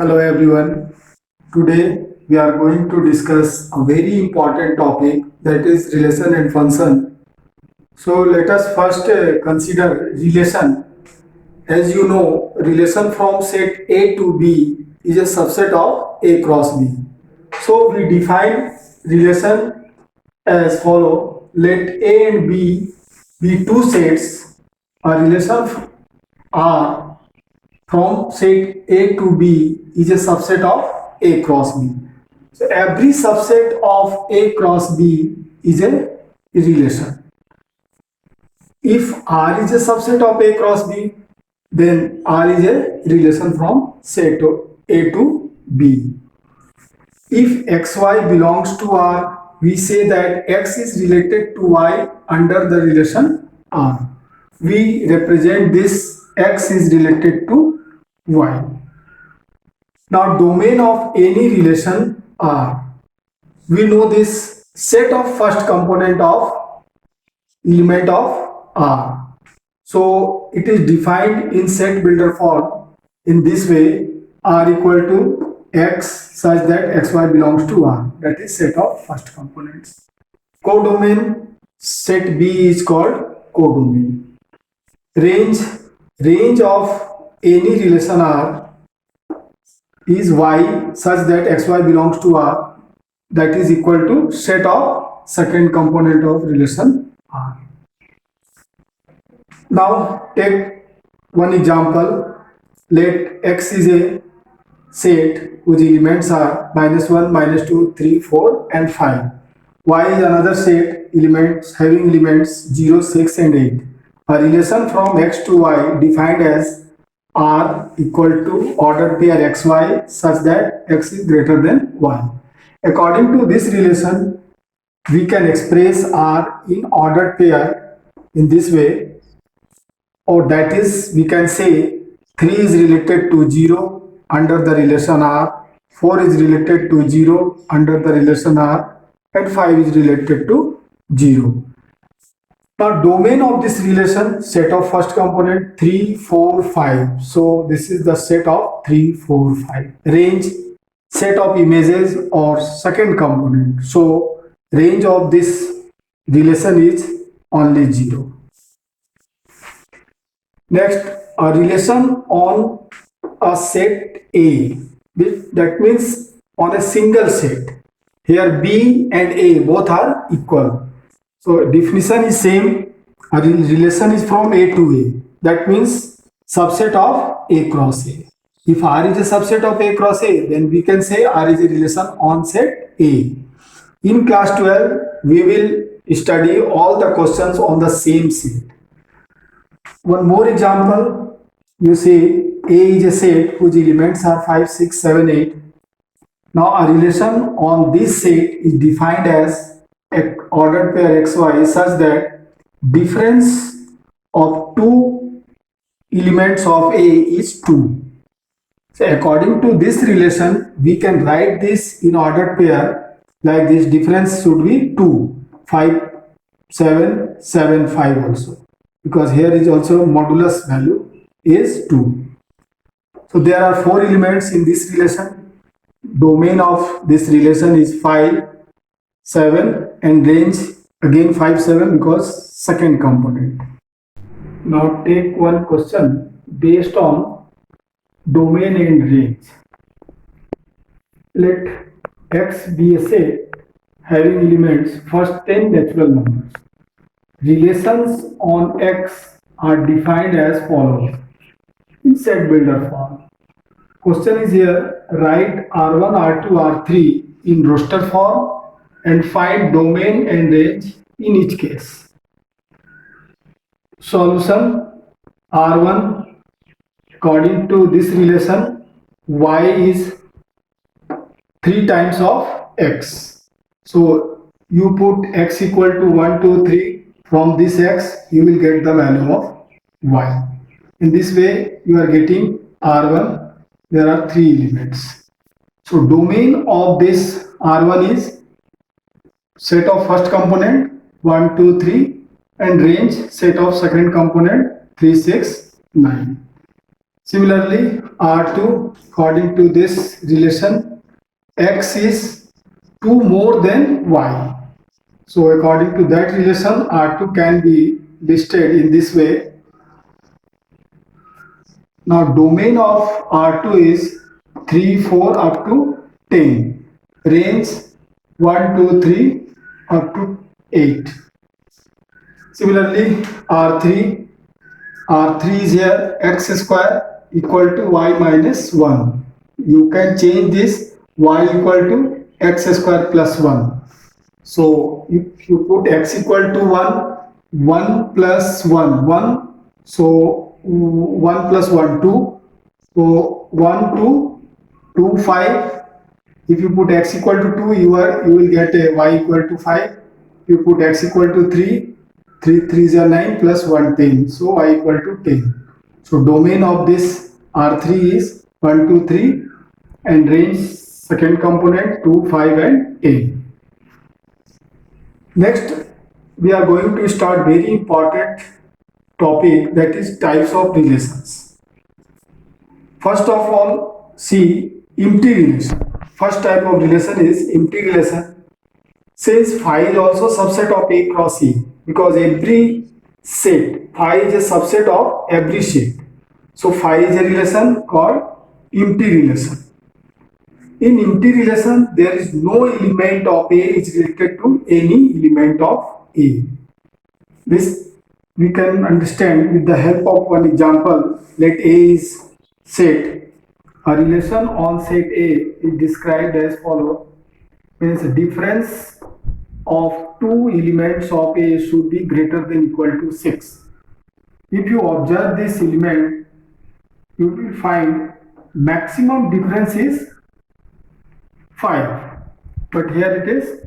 Hello everyone. Today we are going to discuss a very important topic, that is relation and function. So let us first consider relation. As you know, relation from set A to B is a subset of A cross B. So we define relation as follow. Let A and B be two sets. A relation R from set A to B is a subset of A cross B. So every subset of A cross B is a relation. If R is a subset of A cross B, then R is a relation from set A to B. If xy belongs to R, we say that x is related to y under the relation R. We represent this x is related to y. Now domain of any relation R. We know this set of first component of element of R. So it is defined in set builder form in this way: R equal to x such that xy belongs to R. That is set of first components. Codomain set B is called codomain. Range of any relation R is y such that xy belongs to R, that is equal to set of second component of relation R. Now take one example. Let x is a set whose elements are -1, -2, 3, 4 and 5. Y is another set having elements 0, 6 and 8. A relation from x to y defined as R equal to ordered pair xy such that x is greater than 1. According to this relation, we can express R in ordered pair in this way, or that is, we can say 3 is related to 0 under the relation R, 4 is related to 0 under the relation R, and 5 is related to 0. Now domain of this relation, set of first component 3, 4, 5. So this is the set of 3, 4, 5. Range, set of images or second component. So range of this relation is only 0. Next, a relation on a set A. That means on a single set. Here B and A both are equal. So definition is same. A relation is from A to A. That means subset of A cross A. If R is a subset of A cross A, then we can say R is a relation on set A. In class 12, we will study all the questions on the same set. One more example. You see A is a set whose elements are 5, 6, 7, 8. Now a relation on this set is defined as ordered pair xy such that difference of two elements of A is 2. So according to this relation, we can write this in ordered pair like this: difference should be 2, 5, 7, 7, 5 also, because here is also modulus value is 2. So there are 4 elements in this relation. Domain of this relation is 5, 7 and range again 5, 7 because second component. Now take one question based on domain and range. Let x be a set having elements first 10 natural numbers. Relations on x are defined as follows in set builder form. Question is here: write R1, R2, R3 in roster form and find domain and range in each case. Solution: R1, according to this relation, y is 3 times of x. So you put x equal to 1, 2, 3. From this x, you will get the value of y. In this way, you are getting R1. There are 3 elements. So domain of this R1 is set of first component 1, 2, 3 and range set of second component 3, 6, 9. Similarly, R2, according to this relation, X is 2 more than Y. So according to that relation, R2 can be listed in this way. Now domain of R2 is 3, 4 up to 10. Range 1, 2, 3 up to 8. Similarly, R3 is here x square equal to y minus 1. You can change this y equal to x square plus 1. So if you put x equal to 1, 1 plus 1, 1. So 1 plus 1, 2. So 1, 2, 2, 5. If you put x equal to 2, you will get a y equal to 5. If you put x equal to 3, 3 3s are 9 plus 1 10. So y equal to 10. So domain of this R3 is 1, 2, 3 and range second component 2, 5 and 10. Next, we are going to start very important topic, that is types of relations. First of all, see empty relation. First type of relation is empty relation. Since phi is also subset of A cross A, because every set, phi is a subset of every set. So phi is a relation called empty relation. In empty relation, there is no element of A is related to any element of A. This we can understand with the help of one example. Let A is set. A relation on set A is described as follows. Means difference of two elements of A should be greater than equal to 6. If you observe this element, you will find maximum difference is 5, but here it is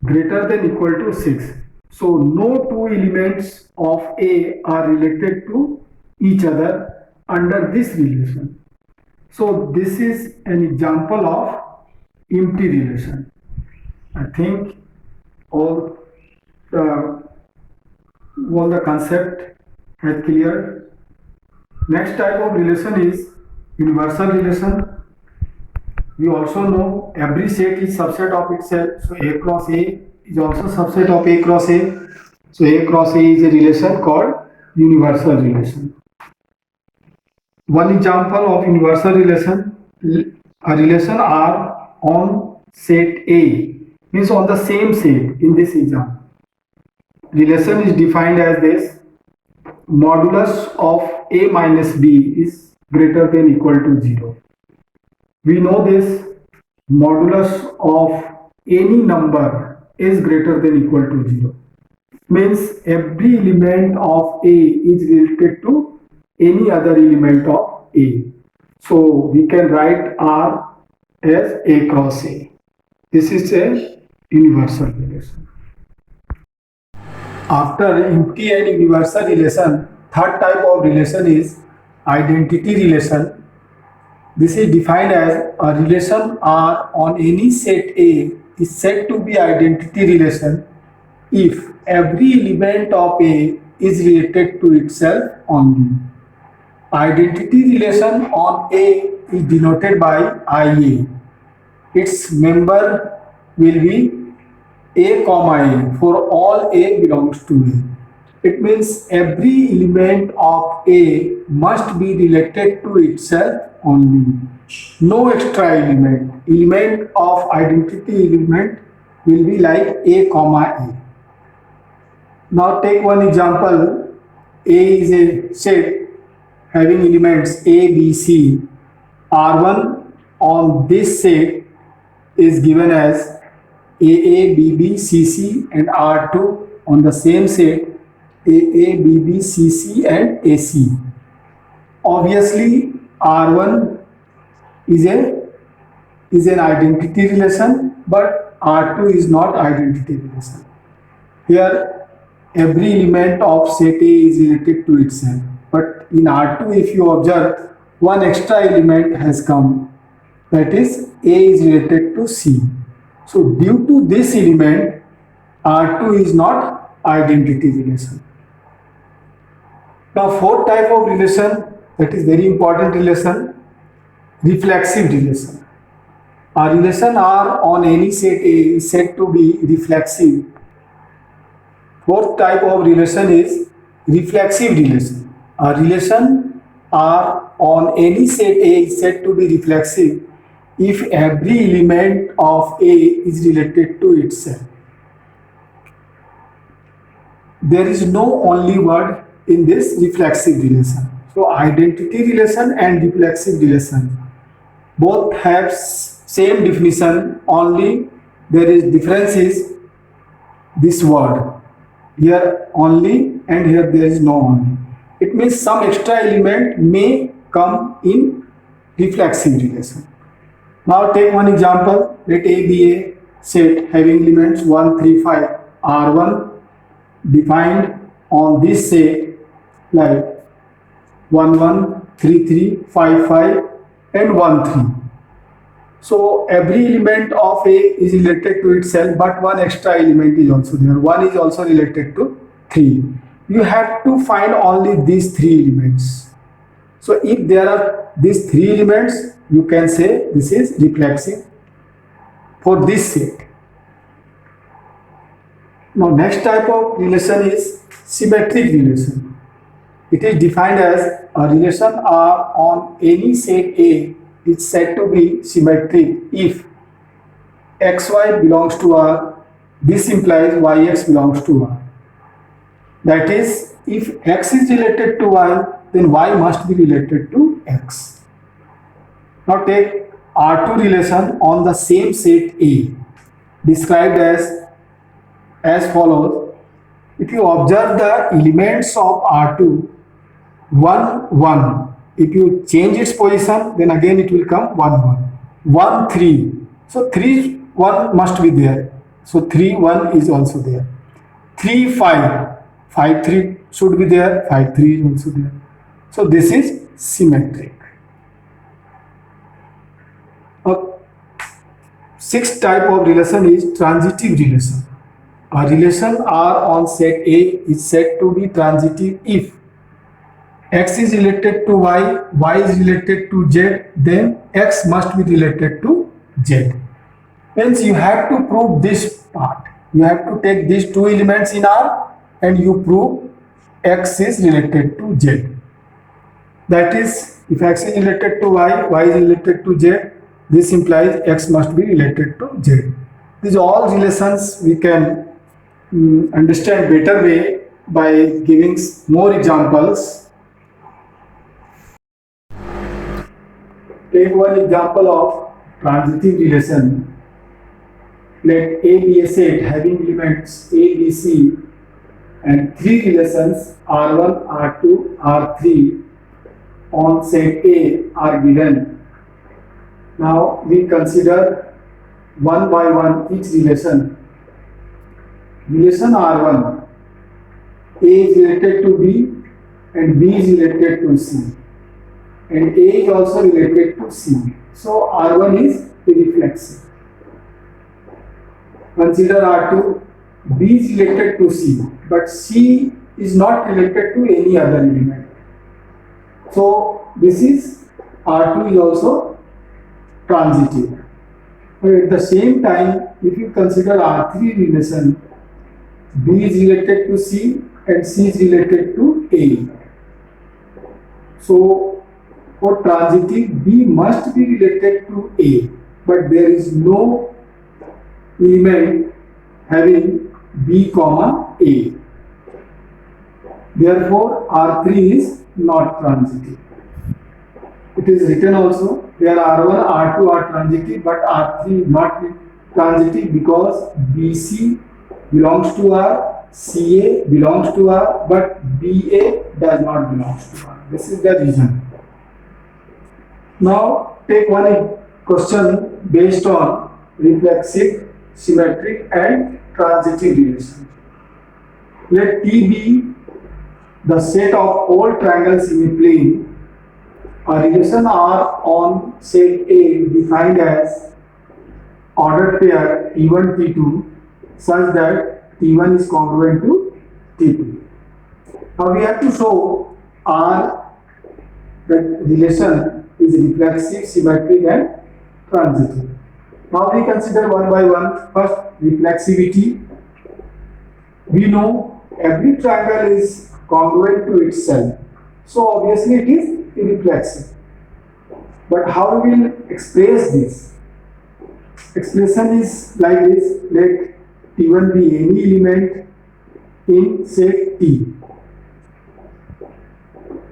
greater than equal to 6. So no two elements of A are related to each other under this relation. So this is an example of empty relation. I think all the concept has cleared. Next type of relation is universal relation. We also know every set is subset of itself. So A cross A is also subset of A cross A. So A cross A is a relation called universal relation. One example of universal relation, a relation R on set A, means on the same set in this example. Relation is defined as this: modulus of A minus B is greater than equal to 0. We know this modulus of any number is greater than equal to 0. Means every element of A is related to any other element of A. So we can write R as A cross A. This is a universal relation. After empty and universal relation, third type of relation is identity relation. This is defined as a relation R on any set A is said to be identity relation if every element of A is related to itself only. Identity relation on A is denoted by IA. Its member will be A comma A for all A belongs to A. It means every element of A must be related to itself only. No extra element. Element of identity element will be like A comma A. Now take one example. A is a set having elements A, B, C. R1 on this set is given as AA, BB, CC and R2 on the same set AA, BB, CC and AC. Obviously R1 is an identity relation, but R2 is not identity relation. Here every element of set A is related to itself, but in R2 if you observe, one extra element has come, that is A is related to C. So due to this element, R2 is not identity relation. Now fourth type of relation that is very important relation, reflexive relation. A relation R on any set A is said to be reflexive. Fourth type of relation is reflexive relation. A relation R on any set A is said to be reflexive if every element of A is related to itself. There is no only word in this reflexive relation. So identity relation and reflexive relation both have same definition, only there is difference is this word. Here only and here there is no only. It means some extra element may come in reflexive relation. Now take one example. Let A be a set having elements 1, 3, 5. R1 defined on this set like 1, 1, 3, 3, 5, 5 and 1, 3. So every element of A is related to itself, but one extra element is also there. 1 is also related to 3. You have to find only these 3 elements. So if there are these 3 elements, you can say this is reflexive for this set. Now next type of relation is symmetric relation. It is defined as a relation R on any set A is said to be symmetric if xy belongs to R. This implies yx belongs to R. That is, if x is related to y, then y must be related to x. Now take R2 relation on the same set A, described as follows. If you observe the elements of R2, 1, 1. If you change its position, then again it will come 1, 1. 1, 3. So 3, 1 must be there. So 3, 1 is also there. 3, 5. 5, 3 should be there. 5, 3 is also there. So this is symmetric. Sixth type of relation is transitive relation. A relation R on set A is said to be transitive if x is related to y is related to z, then x must be related to z. Hence you have to prove this part. You have to take these 2 elements in R and you prove x is related to z. That is, if x is related to y is related to z, this implies x must be related to z. These all relations we can understand better way by giving more examples. Take one example of transitive relation. Let A be a set having elements A, B, C and 3 relations R1, R2, R3 on set A are given. Now we consider one by one each relation. Relation R1, A is related to B and B is related to C. And A is also related to C. So R1 is reflexive. Consider R2, B is related to C, but C is not related to any other element. So this is R2 is also transitive. But at the same time, if you consider R3 relation, B is related to C and C is related to A. So for transitive, B must be related to A, but there is no element having B comma A. Therefore, R3 is not transitive. It is written also, where R1, R2 are transitive, but R3 is not transitive because BC belongs to R, CA belongs to R, but BA does not belong to R. This is the reason. Now take one question based on reflexive, symmetric and transitive relation. Let T be the set of all triangles in a plane. A relation R on set A defined as ordered pair T1, T2 such that T1 is congruent to T2. Now we have to show R that relation is reflexive, symmetric and transitive. Now we consider one by one. First, reflexivity. We know every triangle is congruent to itself. So obviously it is irreflexive. But how we will express this? Expression is like this. Let T1 be any element in set T.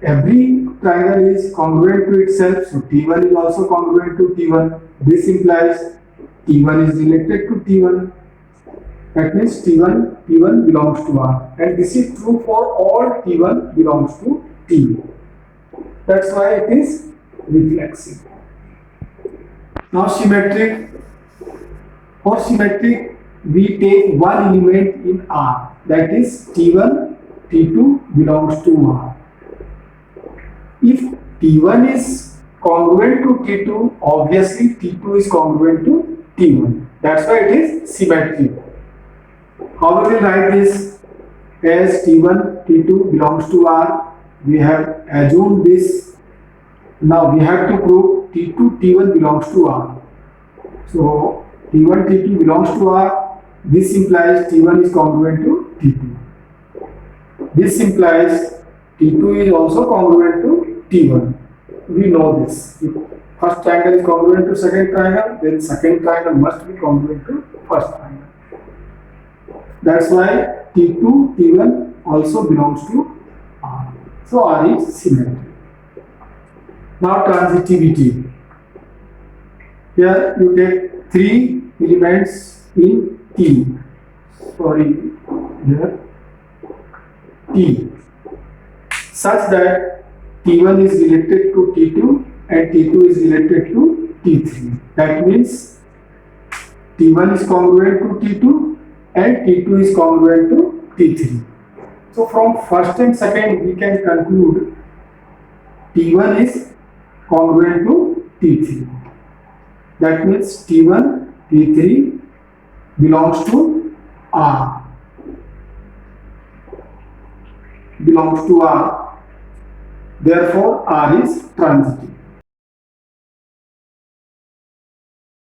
Every triangle is congruent to itself, so T1 is also congruent to T1. This implies T1 is related to T1. That means T1 belongs to R, and this is true for all T1 belongs to T. That's why it is reflexive. Now symmetric. For symmetric, we take one element in R, that is T1, T2 belongs to R. If T1 is congruent to T2, obviously T2 is congruent to T1. That's why it is symmetric. How we will write this? As T1, T2 belongs to R, we have assumed this. Now we have to prove T2, T1 belongs to R. So T1, T2 belongs to R. This implies T1 is congruent to T2. This implies T2 is also congruent to T1. We know this. If first triangle is congruent to second triangle, then second triangle must be congruent to first triangle. That's why T2, T1 also belongs to R. So R is symmetric. Now transitivity. Here you take three elements in T. Here T. Such that T1 is related to T2 and T2 is related to T3. That means T1 is congruent to T2 and T2 is congruent to T3. So from first and second we can conclude T1 is congruent to T3. That means T1, T3 belongs to R. Belongs to R. Therefore R is transitive.